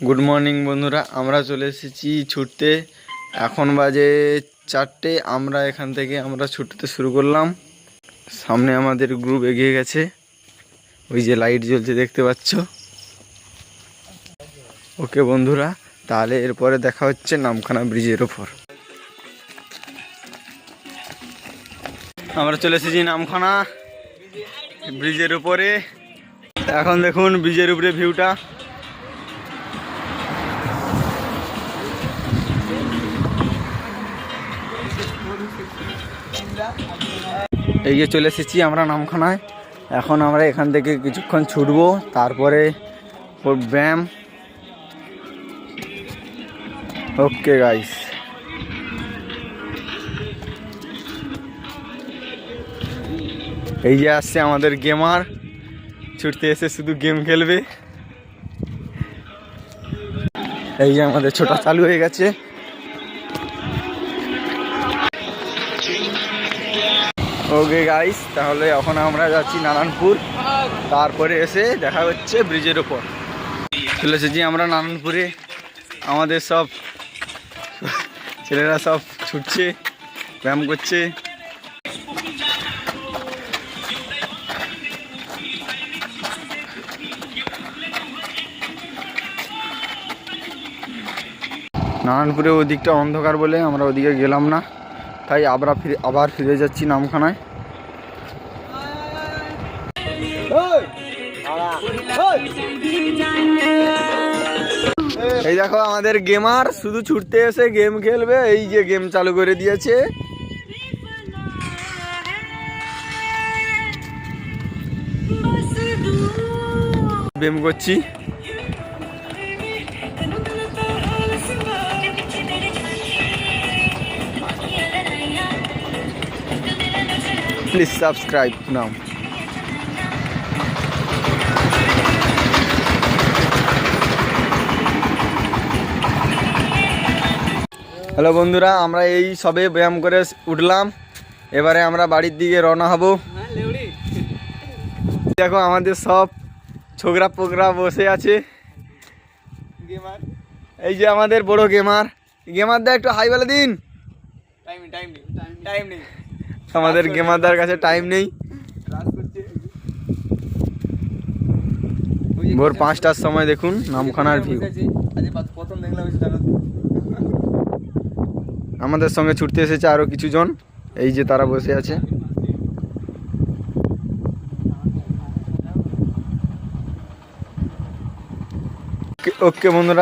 Good morning বন্ধুরা, আমরা চলে এসেছি ছুটতে। এখন বাজে 4টে। আমরা এখান থেকে ছুটতে শুরু করলাম। সামনে আমাদের গ্রুপ এগিয়ে গেছে, ওই যে লাইট জ্বলছে দেখতে পাচ্ছ। ওকে বন্ধুরা, তাহলে এরপরে দেখা হচ্ছে নামখানা ব্রিজের ওপর। আমরা চলে এসেছি নামখানা ব্রিজের উপরে। এখন দেখুন ব্রিজের উপরে ভিউটা। এই যে চলে এসেছি আমরা নামখানায়। এখন আমরা এখান থেকে কিছুক্ষণ ছুটবো, তারপরে ব্যায়াম। ওকে গাইস, এই যে আসছে আমাদের গেমার, ছুটতে এসে শুধু গেম খেলবে। এই যে আমাদের ছোটা চালু হয়ে গেছে। ওকে গাইস, তাহলে এখন আমরা যাচ্ছি নারায়ণপুর, তারপরে এসে দেখা হচ্ছে ব্রিজের ওপর। চলে এসেছি আমরা নারায়ণপুরে। আমাদের সব ছেলেরা সব ছুটছে, ব্যায়াম করছে। নারায়ণপুরে ওদিকটা অন্ধকার বলে আমরা ওদিকে গেলাম না, তাই আবার ফিরে যাচ্ছি নামখানায়। এই দেখো আমাদের গেমার শুধু ছুটতে এসে গেম খেলবে। এই যে গেম চালু করে দিয়েছে। গেম করছি। Please subscribe now. হ্যালো বন্ধুরা, আমরা এই সবে ব্যায়াম করে উঠলাম। এবারে আমরা বাড়ির দিকে রওনা হব। দেখো আমাদের সব ছোকরা পোকরা বসে আছে। এই যে আমাদের বড় গেমার, গেমারদা একটু হাই বলে দিন। আমাদের গেমারদার কাছে টাইম নেই। ভোর 5টার সময় দেখুন নামখানার ভিউ। আমাদের সঙ্গে ছুটতে এসেছে আরো কিছু জন, এই যে তারা বসে আছে। ওকে বন্ধুরা।